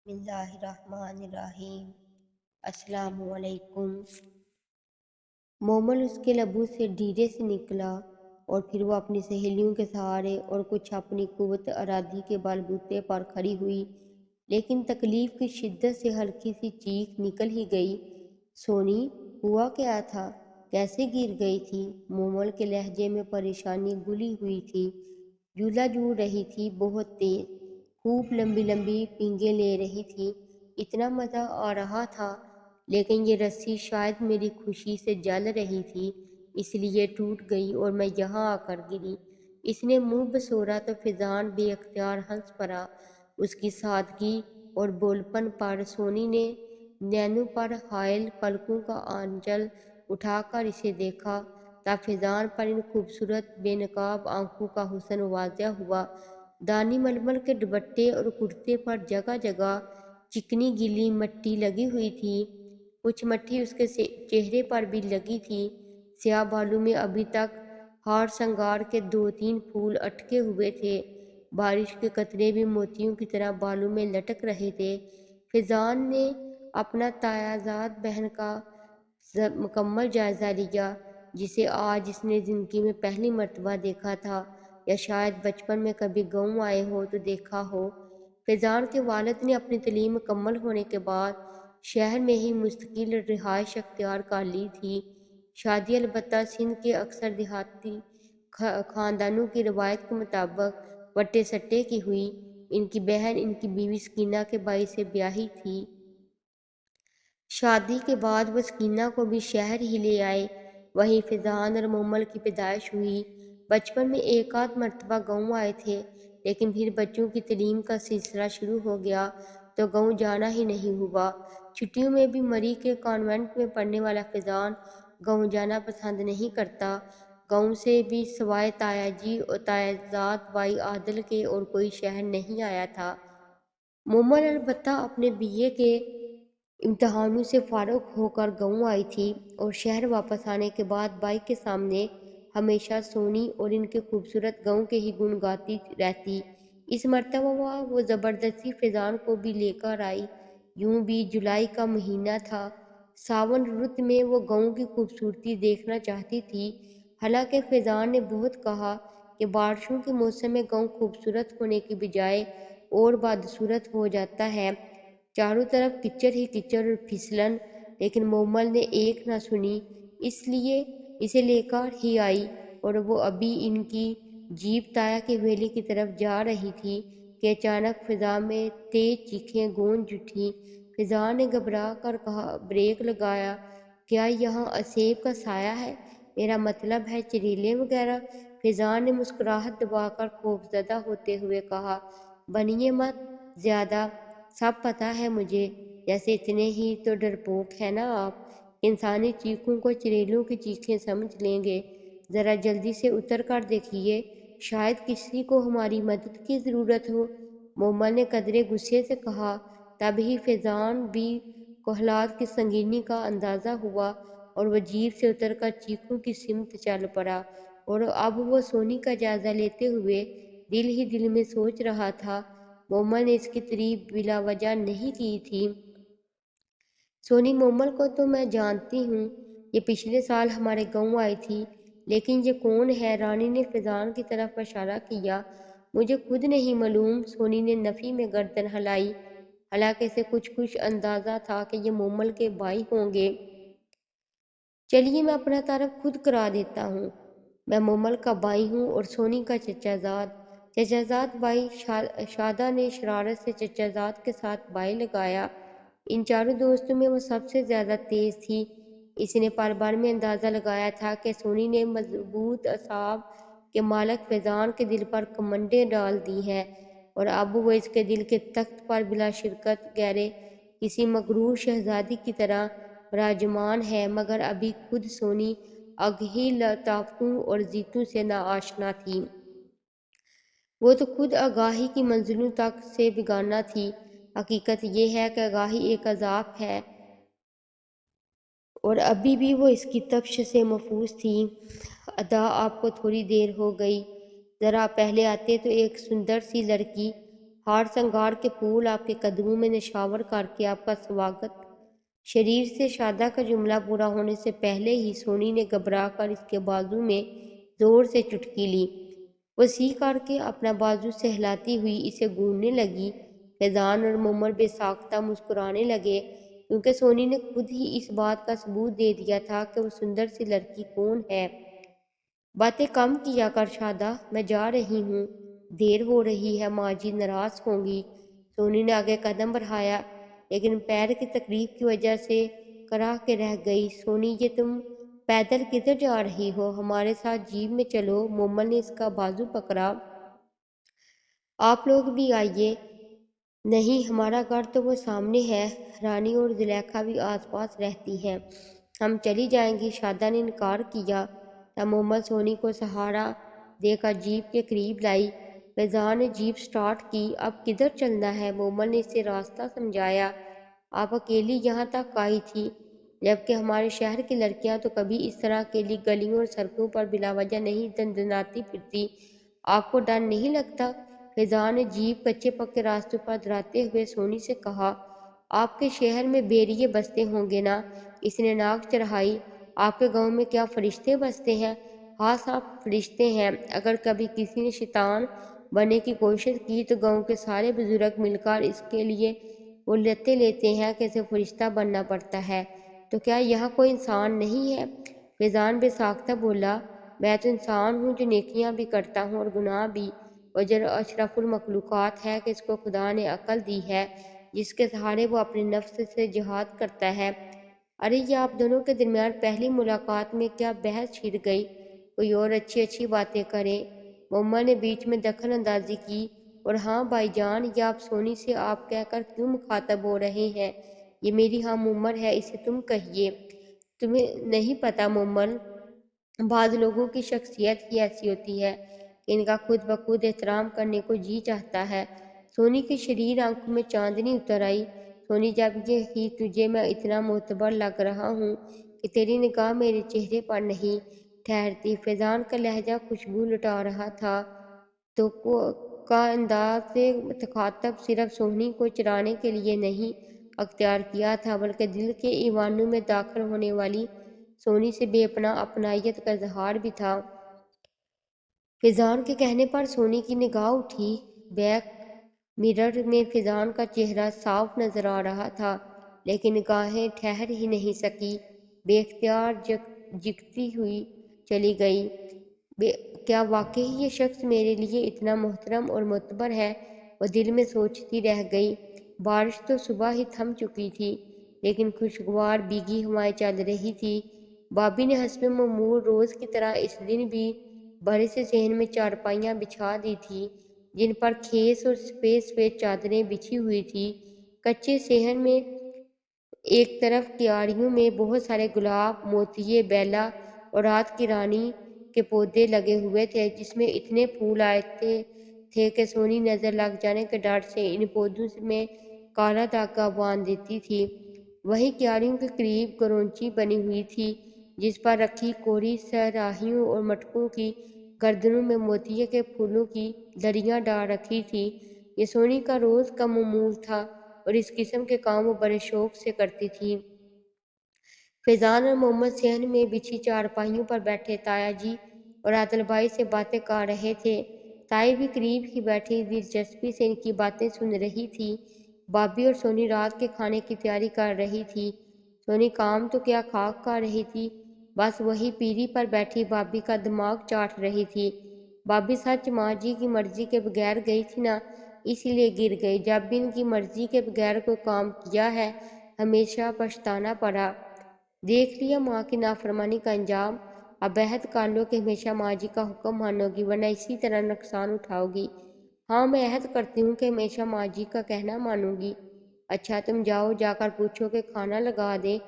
بسم اللہ الرحمن الرحیم۔ السلام علیکم۔ مومل اس کے لبوں سے ڈیرے سے نکلا اور پھر وہ اپنی سہیلیوں کے سہارے اور کچھ اپنی قوت ارادی کے بل بوتے پر کھڑی ہوئی، لیکن تکلیف کی شدت سے ہلکی سی چیخ نکل ہی گئی۔ سونی، ہوا کیا تھا؟ کیسے گر گئی تھی؟ مومل کے لہجے میں پریشانی گھلی ہوئی تھی۔ جھولا جھول رہی تھی، بہت تیز، خوب لمبی لمبی پینگیں لے رہی تھی۔ اتنا مزہ آ رہا تھا، لیکن یہ رسی شاید میری خوشی سے جل رہی تھی، اس لیے ٹوٹ گئی اور میں یہاں آ کر گری۔ اس نے منہ بسورا تو فضان بے اختیار ہنس پڑا۔ اس کی سادگی اور بولپن پر سونی نے نینو پر حائل پلکوں کا آنچل اٹھا کر اسے دیکھا، تب فضان پر ان خوبصورت بے نقاب آنکھوں کا حسن واضح ہوا۔ دانی ململ کے دوپٹے اور کرتے پر جگہ جگہ چکنی گیلی مٹی لگی ہوئی تھی، کچھ مٹی اس کے چہرے پر بھی لگی تھی۔ سیاہ بالوں میں ابھی تک ہار سنگار کے 2-3 پھول اٹکے ہوئے تھے، بارش کے قطرے بھی موتیوں کی طرح بالوں میں لٹک رہے تھے۔ فضان نے اپنا تایازاد بہن کا مکمل جائزہ لیا، جسے آج اس نے زندگی میں پہلی مرتبہ دیکھا تھا، یا شاید بچپن میں کبھی گاؤں آئے ہو تو دیکھا ہو۔ فضان کے والد نے اپنی تعلیم مکمل ہونے کے بعد شہر میں ہی مستقل رہائش اختیار کر لی تھی۔ شادی البتہ سندھ کے اکثر دیہاتی خاندانوں کی روایت کے مطابق وٹے سٹے کی ہوئی۔ ان کی بہن ان کی بیوی سکینہ کے بھائی سے بیاہی تھی۔ شادی کے بعد وہ سکینہ کو بھی شہر ہی لے آئے، وہیں فضان اور مومل کی پیدائش ہوئی۔ بچپن میں ایک آدھ مرتبہ گاؤں آئے تھے، لیکن پھر بچوں کی تعلیم کا سلسلہ شروع ہو گیا تو گاؤں جانا ہی نہیں ہوا۔ چھٹیوں میں بھی مری کے کانوینٹ میں پڑھنے والا فضان گاؤں جانا پسند نہیں کرتا۔ گاؤں سے بھی سوائے تایا جی اور تایازاد بھائی عادل کے اور کوئی شہر نہیں آیا تھا۔ مومل البتہ اپنے BA کے امتحانوں سے فارغ ہو کر گاؤں آئی تھی، اور شہر واپس آنے کے بعد بھائی کے سامنے ہمیشہ سونی اور ان کے خوبصورت گاؤں کے ہی گن گاتی رہتی۔ اس مرتبہ وہ زبردستی فضان کو بھی لے کر آئی۔ یوں بھی جولائی کا مہینہ تھا، ساون رت میں وہ گاؤں کی خوبصورتی دیکھنا چاہتی تھی۔ حالانکہ فضان نے بہت کہا کہ بارشوں کے موسم میں گاؤں خوبصورت ہونے کی بجائے اور بدصورت ہو جاتا ہے، چاروں طرف کچڑ ہی کچڑ اور پھسلن، لیکن مومل نے ایک نہ سنی، اس لیے اسے لے کر ہی آئی، اور وہ ابھی ان کی جیپ تایا کی حویلی کی طرف جا رہی تھی کہ اچانک فضا میں تیز چیخیں گونج اٹھیں۔ فضان نے گھبرا کر کہا، بریک لگایا، کیا یہاں اسیب کا سایہ ہے؟ میرا مطلب ہے چیلیں وغیرہ۔ فضان نے مسکراہٹ دبا کر خوفزدہ ہوتے ہوئے کہا، بنیے مت زیادہ، سب پتہ ہے مجھے، جیسے اتنے ہی تو ڈرپوک ہے نا آپ، انسانی چیخوں کو چڑیلوں کی چیخیں سمجھ لیں گے۔ ذرا جلدی سے اتر کر دیکھیے، شاید کسی کو ہماری مدد کی ضرورت ہو، مومل نے قدرے غصے سے کہا۔ تب ہی فضان بھی کو حالات کی سنگینی کا اندازہ ہوا، اور وہ جیپ سے اتر کر چیخوں کی سمت چل پڑا۔ اور اب وہ سونی کا جائزہ لیتے ہوئے دل ہی دل میں سوچ رہا تھا، مومل نے اس کی تعریف بلا وجہ نہیں کی تھی۔ سونی، مومل کو تو میں جانتی ہوں، یہ پچھلے سال ہمارے گاؤں آئی تھی، لیکن یہ کون ہے؟ رانی نے فضان کی طرف اشارہ کیا۔ مجھے خود نہیں معلوم، سونی نے نفی میں گردن ہلائی، حالانکہ اسے کچھ اندازہ تھا کہ یہ مومل کے بھائی ہوں گے۔ چلیے میں اپنا تعارف خود کرا دیتا ہوں، میں مومل کا بھائی ہوں اور سونی کا چچا زاد۔ چچا زاد بھائی، شادہ نے شرارت سے چچا زاد کے ساتھ بھائی لگایا۔ ان چاروں دوستوں میں وہ سب سے زیادہ تیز تھی۔ اس نے پل بھر میں اندازہ لگایا تھا کہ سونی نے مضبوط اعصاب کے مالک فضان کے دل پر کمندیں ڈال دی ہیں، اور اب وہ اس کے دل کے تخت پر بلا شرکت گرے کسی مغرور شہزادی کی طرح براجمان ہے، مگر ابھی خود سونی اگہی طاقتوں اور ضدوں سے ناآشنا تھی۔ وہ تو خود آگاہی کی منزلوں تک سے بیگانہ تھی۔ حقیقت یہ ہے کہ آگاہی ایک عذاب ہے، اور ابھی بھی وہ اس کی تپش سے محفوظ تھی۔ ادا، آپ کو تھوڑی دیر ہو گئی، ذرا پہلے آتے تو ایک سندر سی لڑکی ہار سنگار کے پھول آپ کے قدموں میں نشاور کر کے آپ کا سواگت۔ شریر سے شادہ کا جملہ پورا ہونے سے پہلے ہی سونی نے گھبرا کر اس کے بازو میں زور سے چٹکی لی۔ وسیع کر کے اپنا بازو سہلاتی ہوئی اسے گوننے لگی۔ فیضان اور مومل بے ساختہ مسکرانے لگے، کیونکہ سونی نے خود ہی اس بات کا ثبوت دے دیا تھا کہ وہ سندر سی لڑکی کون ہے۔ باتیں کم کیا کر شادہ، میں جا رہی ہوں، دیر ہو رہی ہے، ماں جی ناراض ہوں گی۔ سونی نے آگے قدم بڑھایا، لیکن پیر کی تکلیف کی وجہ سے کرا کے رہ گئی۔ سونی، یہ تم پیدل کدھر جا رہی ہو؟ ہمارے ساتھ جیپ میں چلو۔ مومل نے اس کا بازو پکڑا۔ آپ لوگ بھی آئیے۔ نہیں، ہمارا گھر تو وہ سامنے ہے، رانی اور زلیخا بھی آس پاس رہتی ہیں، ہم چلی جائیں گی۔ شادہ نے انکار کیا۔ مومل سونی کو سہارا دے کر جیپ کے قریب لائی۔ فیضان نے جیپ سٹارٹ کی۔ اب کدھر چلنا ہے؟ مومل نے اسے راستہ سمجھایا۔ آپ اکیلی یہاں تک آئی تھی، جبکہ ہمارے شہر کی لڑکیاں تو کبھی اس طرح اکیلی گلیوں اور سڑکوں پر بلا وجہ نہیں دندناتی پھرتی، آپ کو ڈر نہیں لگتا؟ فیضان نے جیپ کچے پکے راستوں پر دراتے ہوئے سونی سے کہا۔ آپ کے شہر میں بیریے بستے ہوں گے نا؟ اس نے ناک چڑھائی۔ آپ کے گاؤں میں کیا فرشتے بستے ہیں؟ ہاں صاحب، فرشتے ہیں۔ اگر کبھی کسی نے شیطان بننے کی کوشش کی تو گاؤں کے سارے بزرگ مل کر اس کے لیے وہ لیتے ہیں کہ اسے فرشتہ بننا پڑتا ہے۔ تو کیا یہاں کوئی انسان نہیں ہے؟ فیضان بے ساختہ بولا، میں تو انسان ہوں جو نیکیاں بھی کرتا ہوں اور گناہ بھی، اور جو اشرف المخلوقات ہے کہ اس کو خدا نے عقل دی ہے، جس کے سہارے وہ اپنے نفس سے جہاد کرتا ہے۔ ارے یہ آپ دونوں کے درمیان پہلی ملاقات میں کیا بحث چھڑ گئی؟ کوئی اور اچھی باتیں کریں۔ مومل نے بیچ میں دخل اندازی کی۔ اور ہاں بھائی جان، یہ آپ سونی سے آپ کہہ کر کیوں مخاطب ہو رہے ہیں؟ یہ میری ہم عمر ہے، اسے تم کہیے۔ تمہیں نہیں پتا مومل، بعض لوگوں کی شخصیت ہی ایسی ہوتی ہے کہ ان کا خود بخود احترام کرنے کو جی چاہتا ہے۔ سونی کی شریر آنکھوں میں چاندنی اتر آئی۔ سونی، جب یہ ہی تجھے میں اتنا معتبر لگ رہا ہوں کہ تیری نگاہ میرے چہرے پر نہیں ٹھہرتی۔ فیضان کا لہجہ خوشبو لٹا رہا تھا، تو کا انداز تخاطب صرف سونی کو چرانے کے لیے نہیں اختیار کیا تھا، بلکہ دل کے ایوانوں میں داخل ہونے والی سونی سے بے پناہ اپنائیت کا اظہار بھی تھا۔ فیضان کے کہنے پر سونی کی نگاہ اٹھی۔ بیک مرر میں فیضان کا چہرہ صاف نظر آ رہا تھا، لیکن نگاہیں ٹھہر ہی نہیں سکی، بے اختیار جھکتی ہوئی چلی گئی۔ کیا واقعی یہ شخص میرے لیے اتنا محترم اور معتبر ہے؟ وہ دل میں سوچتی رہ گئی۔ بارش تو صبح ہی تھم چکی تھی، لیکن خوشگوار بھیگی ہوائیں چل رہی تھی۔ بابی نے حسب معمول روز کی طرح اس دن بھی بڑے سے صحن میں چارپائیاں بچھا دی تھی، جن پر خیس اور سفید چادریں بچھی ہوئی تھی۔ کچے صحن میں ایک طرف کیاریوں میں بہت سارے گلاب، موتیے، بیلا اور رات کی رانی کے پودے لگے ہوئے تھے، جس میں اتنے پھول آئے تھے کہ سونی نظر لگ جانے کے ڈر سے ان پودوں میں کالا دھاگا باندھ دیتی تھی۔ وہیں کیاریوں کے قریب گرونچی بنی ہوئی تھی، جس پر رکھی کوری صحراہیوں اور مٹکوں کی گردنوں میں موتیے کے پھولوں کی لڑیاں ڈال رکھی تھی۔ یہ سونی کا روز کا معمول تھا، اور اس قسم کے کام وہ بڑے شوق سے کرتی تھی۔ فیضان اور محمد صحن میں بچھی چارپائیوں پر بیٹھے تایا جی اور عادل بھائی سے باتیں کر رہے تھے۔ تائی بھی قریب ہی بیٹھی دلچسپی سے ان کی باتیں سن رہی تھی۔ بابی اور سونی رات کے کھانے کی تیاری کر رہی تھی۔ سونی کام تو کیا خاک کر رہی تھی، بس وہی پیری پر بیٹھی بابی کا دماغ چاٹ رہی تھی۔ بابی، سچ ماں جی کی مرضی کے بغیر گئی تھی نا، اسی لیے گر گئی۔ جب بھی ان کی مرضی کے بغیر کوئی کام کیا ہے، ہمیشہ پچھتانا پڑا۔ دیکھ لیا ماں کی نافرمانی کا انجام۔ اب عہد کر لو کہ ہمیشہ ماں جی کا حکم مانو گی، ورنہ اسی طرح نقصان اٹھاؤ گی۔ ہاں، میں عہد کرتی ہوں کہ ہمیشہ ماں جی کا کہنا مانوں گی۔ اچھا، تم جاؤ، جا کر پوچھو کہ کھانا لگا دیں۔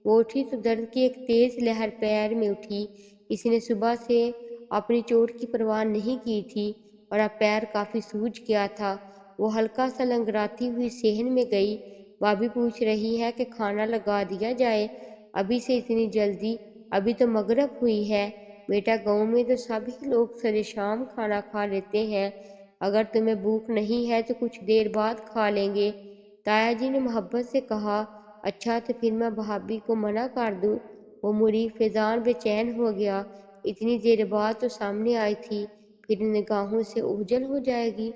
وہ اٹھی تو درد کی ایک تیز لہر پیر میں اٹھی۔ اس نے صبح سے اپنی چوٹ کی پرواہ نہیں کی تھی، اور اب پیر کافی سوج گیا تھا۔ وہ ہلکا سا لنگڑاتی ہوئی صحن میں گئی۔ بابی پوچھ رہی ہے کہ کھانا لگا دیا جائے؟ ابھی سے اتنی جلدی؟ ابھی تو مغرب ہوئی ہے۔ بیٹا، گاؤں میں تو سب ہی لوگ سر شام کھانا کھا لیتے ہیں، اگر تمہیں بھوک نہیں ہے تو کچھ دیر بعد کھا لیں گے۔ تایا جی نے محبت سے کہا۔ اچھا تو پھر میں بھابھی کو منع کر دوں؟ وہ مڑی، فیضان بے چین ہو گیا۔ اتنی دیر بعد تو سامنے آئی تھی، پھر نگاہوں سے اوجھل ہو جائے گی۔